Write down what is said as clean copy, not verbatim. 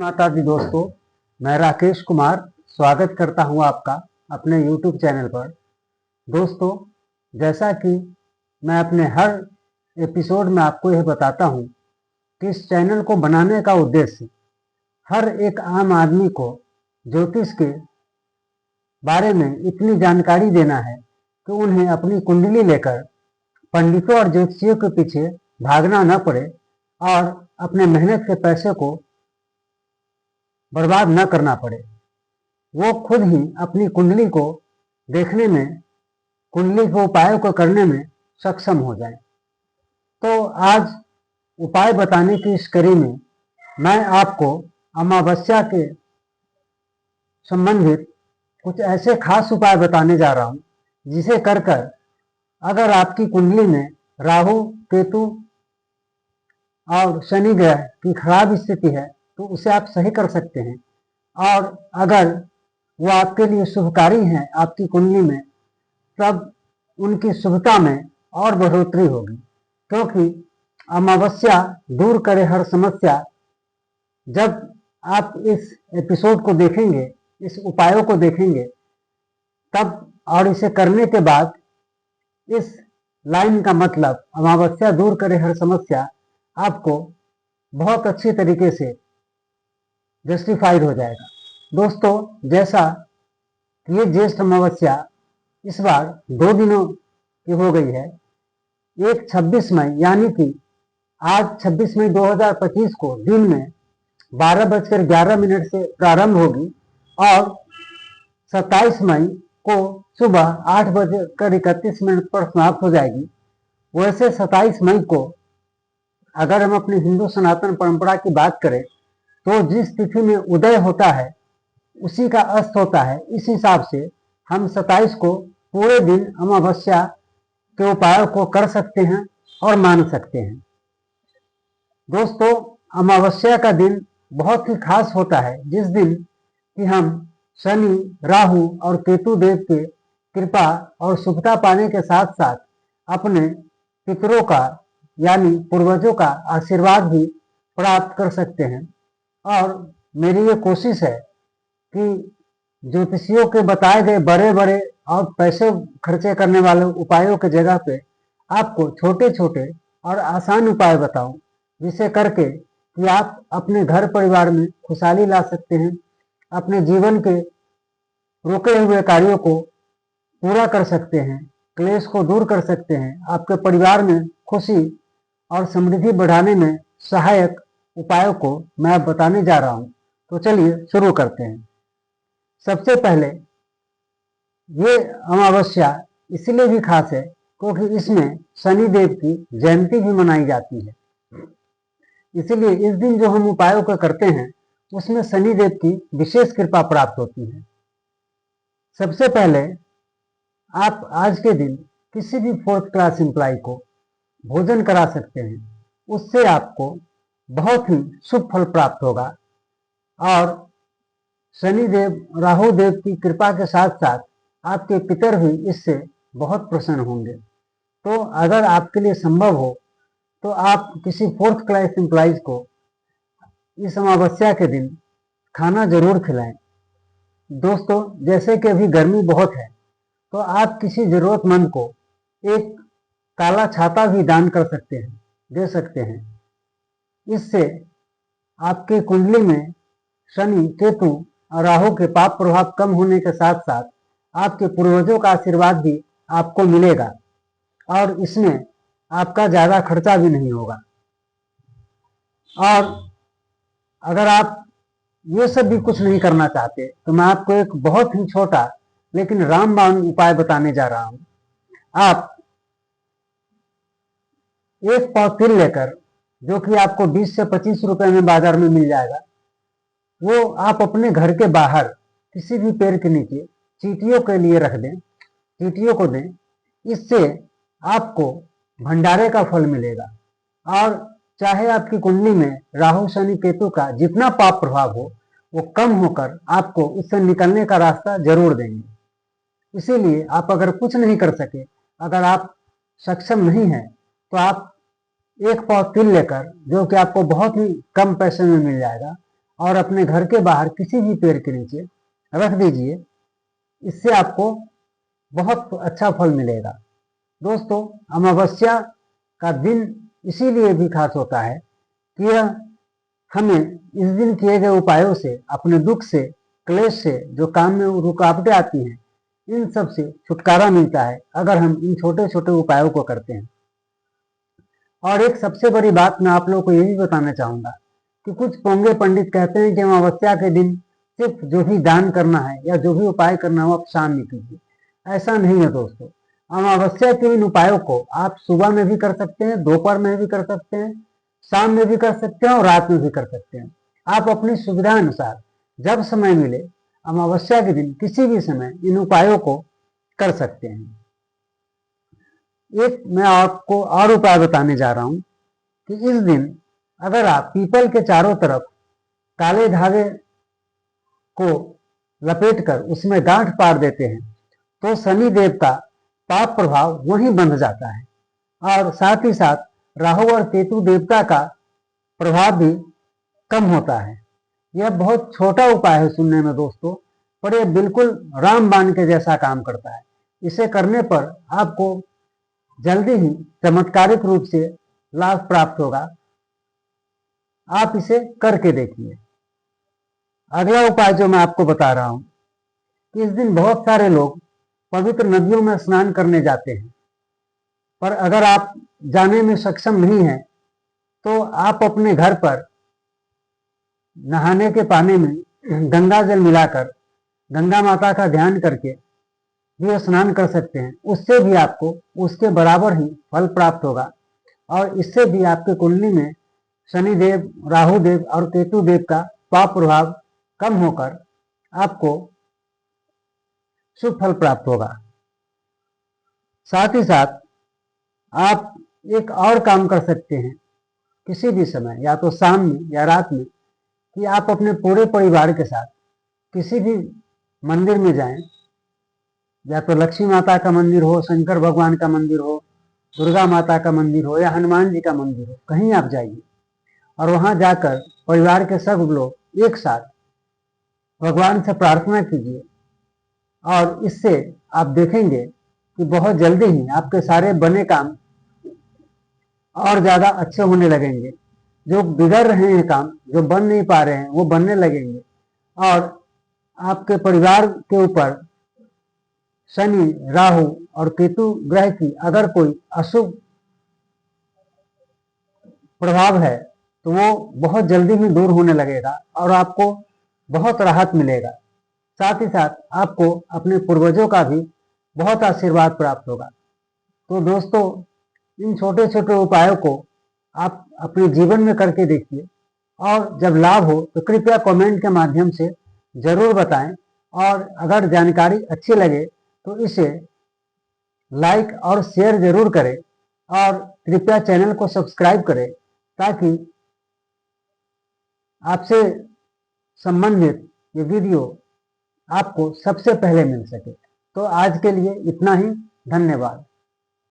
माता दी दोस्तों, मैं राकेश कुमार स्वागत करता हूं आपका अपने YouTube चैनल पर। दोस्तों, जैसा कि मैं अपने हर एपिसोड में आपको यह बताता हूं कि इस चैनल को बनाने का उद्देश्य हर एक आम आदमी को ज्योतिष के बारे में इतनी जानकारी देना है कि उन्हें अपनी कुंडली लेकर पंडितों और ज्योतिषियों के पीछे भागना न पड़े और अपने मेहनत के पैसे को बर्बाद न करना पड़े। वो खुद ही अपनी कुंडली को देखने में, कुंडली के उपायों को करने में सक्षम हो जाए। तो आज उपाय बताने की इस कड़ी में मैं आपको अमावस्या के संबंधित कुछ ऐसे खास उपाय बताने जा रहा हूं जिसे कर अगर आपकी कुंडली में राहु, केतु और शनि ग्रह की खराब स्थिति है तो उसे आप सही कर सकते हैं। और अगर वो आपके लिए शुभकारी हैं आपकी कुंडली में, तब उनकी शुभता में और बढ़ोतरी होगी, क्योंकि अमावस्या दूर करे हर समस्या। जब आप इस एपिसोड को देखेंगे, इस उपायों को देखेंगे, तब और इसे करने के बाद इस लाइन का मतलब अमावस्या दूर करे हर समस्या आपको बहुत अच्छी तरीके से जस्टिफाइड हो जाएगा। दोस्तों, जैसा कि ये ज्येष्ठ अमावस्या इस बार 2 दिनों की हो गई है। एक 26 मई यानी कि आज 26 मई 2025 को दिन में 12:11 से प्रारंभ होगी और 27 मई को सुबह 8:31 पर समाप्त हो जाएगी। वैसे 27 मई को अगर हम अपनी हिंदू सनातन परंपरा की बात करें तो जिस तिथि में उदय होता है उसी का अस्त होता है। इस हिसाब से हम 27 को पूरे दिन अमावस्या के उपायों को कर सकते हैं और मान सकते हैं। दोस्तों, अमावस्या का दिन बहुत ही खास होता है, जिस दिन कि हम शनि, राहु और केतु देव के कृपा और शुभता पाने के साथ साथ अपने पितरों का यानी पूर्वजों का आशीर्वाद भी प्राप्त कर सकते हैं। और मेरी ये कोशिश है कि ज्योतिषियों के बताए गए बड़े बड़े और पैसे खर्चे करने वाले उपायों के जगह पे आपको छोटे छोटे और आसान उपाय बताऊं, जिसे करके कि आप अपने घर परिवार में खुशहाली ला सकते हैं, अपने जीवन के रुके हुए कार्यों को पूरा कर सकते हैं, क्लेश को दूर कर सकते हैं, आपके परिवार में खुशी और समृद्धि बढ़ाने में सहायक उपायों को मैं अब बताने जा रहा हूं। तो चलिए शुरू करते हैं। सबसे पहले, ये अमावस्या इसलिए भी खास है क्योंकि इसमें शनि देव की जयंती भी मनाई जाती है। इसलिए इस दिन जो हम उपायों को करते हैं उसमें शनि देव की विशेष कृपा प्राप्त होती है। सबसे पहले आप आज के दिन किसी भी 4th क्लास एम्प्लॉय को भोजन करा सकते हैं। उससे आपको बहुत ही शुभ फल प्राप्त होगा और शनि देव, राहु देव की कृपा के साथ साथ आपके पितर भी इससे बहुत प्रसन्न होंगे। तो अगर आपके लिए संभव हो तो आप किसी 4th क्लास एम्प्लॉइज को इस अमावस्या के दिन खाना जरूर खिलाएं। दोस्तों, जैसे कि अभी गर्मी बहुत है तो आप किसी जरूरतमंद को एक काला छाता भी दान कर सकते हैं, दे सकते हैं। इससे आपके कुंडली में शनि, केतु और राहु के पाप प्रभाव कम होने के साथ साथ आपके पूर्वजों का आशीर्वाद भी आपको मिलेगा और इसमें आपका ज्यादा खर्चा भी नहीं होगा। और अगर आप ये सब भी कुछ नहीं करना चाहते तो मैं आपको एक बहुत ही छोटा लेकिन रामबाण उपाय बताने जा रहा हूं। आप एक पाव तिल लेकर, जो कि आपको 20 से 25 रुपए में बाजार में मिल जाएगा, वो आप अपने घर के बाहर किसी भी पेड़ के नीचे चींटियों के लिए रख दें, चींटियों को दें। इससे आपको भंडारे का फल मिलेगा और चाहे आपकी कुंडली में राहु, शनि, केतु का जितना पाप प्रभाव हो वो कम होकर आपको उससे निकलने का रास्ता जरूर देंगे। इसीलिए आप अगर कुछ नहीं कर सके, अगर आप सक्षम नहीं हैं, तो आप एक पाव तिल लेकर, जो कि आपको बहुत ही कम पैसे में मिल जाएगा, और अपने घर के बाहर किसी भी पेड़ के नीचे रख दीजिए। इससे आपको बहुत अच्छा फल मिलेगा। दोस्तों, अमावस्या का दिन इसीलिए भी खास होता है कि यह हमें इस दिन किए गए उपायों से, अपने दुख से, क्लेश से, जो काम में रुकावटें आती हैं, इन सब से छुटकारा मिलता है अगर हम इन छोटे छोटे उपायों को करते हैं। और एक सबसे बड़ी बात मैं आप लोगों को ये भी बताना चाहूंगा कि कुछ पोंगे पंडित कहते हैं कि अमावस्या के दिन सिर्फ जो भी दान करना है या जो भी उपाय करना हो आप शाम में कीजिए। ऐसा नहीं है दोस्तों। अमावस्या के इन उपायों को आप सुबह में भी कर सकते हैं, दोपहर में भी कर सकते हैं, शाम में भी कर सकते हैं और रात में भी कर सकते हैं। आप अपनी सुविधा अनुसार जब समय मिले अमावस्या के दिन किसी भी समय इन उपायों को कर सकते हैं। एक मैं आपको और उपाय बताने जा रहा हूं कि इस दिन अगर आप पीपल के चारों तरफ काले धागे को लपेटकर उसमें गांठ पार देते हैं तो शनि देव का पाप प्रभाव वहीं बंध जाता है और साथ ही साथ राहु और केतु देवता का प्रभाव भी कम होता है। यह बहुत छोटा उपाय है सुनने में दोस्तों, पर यह बिल्कुल रामबाण के जैसा काम करता है। इसे करने पर आपको जल्दी ही चमत्कारिक रूप से लाभ प्राप्त होगा। आप इसे करके देखिए। अगला उपाय जो मैं आपको बता रहा हूं कि इस दिन बहुत सारे लोग पवित्र नदियों में स्नान करने जाते हैं, पर अगर आप जाने में सक्षम नहीं हैं तो आप अपने घर पर नहाने के पानी में गंगा जल मिलाकर गंगा माता का ध्यान करके भी स्नान कर सकते हैं। उससे भी आपको उसके बराबर ही फल प्राप्त होगा और इससे भी आपके कुंडली में शनि देव, राहु देव और केतु देव का पाप प्रभाव कम होकर आपको शुभ फल प्राप्त होगा। साथ ही साथ आप एक और काम कर सकते हैं किसी भी समय, या तो शाम में या रात में, कि आप अपने पूरे परिवार के साथ किसी भी मंदिर में जाएं, या तो लक्ष्मी माता का मंदिर हो, शंकर भगवान का मंदिर हो, दुर्गा माता का मंदिर हो या हनुमान जी का मंदिर हो, कहीं आप जाइए और वहां जाकर परिवार के सब लोग एक साथ भगवान से प्रार्थना कीजिए और इससे आप देखेंगे कि बहुत जल्दी ही आपके सारे बने काम और ज्यादा अच्छे होने लगेंगे। जो बिगड़ रहे हैं काम, जो बन नहीं पा रहे हैं, वो बनने लगेंगे और आपके परिवार के ऊपर शनि, राहु और केतु ग्रह की अगर कोई अशुभ प्रभाव है तो वो बहुत जल्दी ही दूर होने लगेगा और आपको बहुत राहत मिलेगा। साथ ही साथ आपको अपने पूर्वजों का भी बहुत आशीर्वाद प्राप्त होगा। तो दोस्तों, इन छोटे छोटे उपायों को आप अपने जीवन में करके देखिए और जब लाभ हो तो कृपया कमेंट के माध्यम से जरूर बताएं और अगर जानकारी अच्छी लगे तो इसे लाइक और शेयर जरूर करें और कृपया चैनल को सब्सक्राइब करें ताकि आपसे संबंधित ये वीडियो आपको सबसे पहले मिल सके। तो आज के लिए इतना ही। धन्यवाद।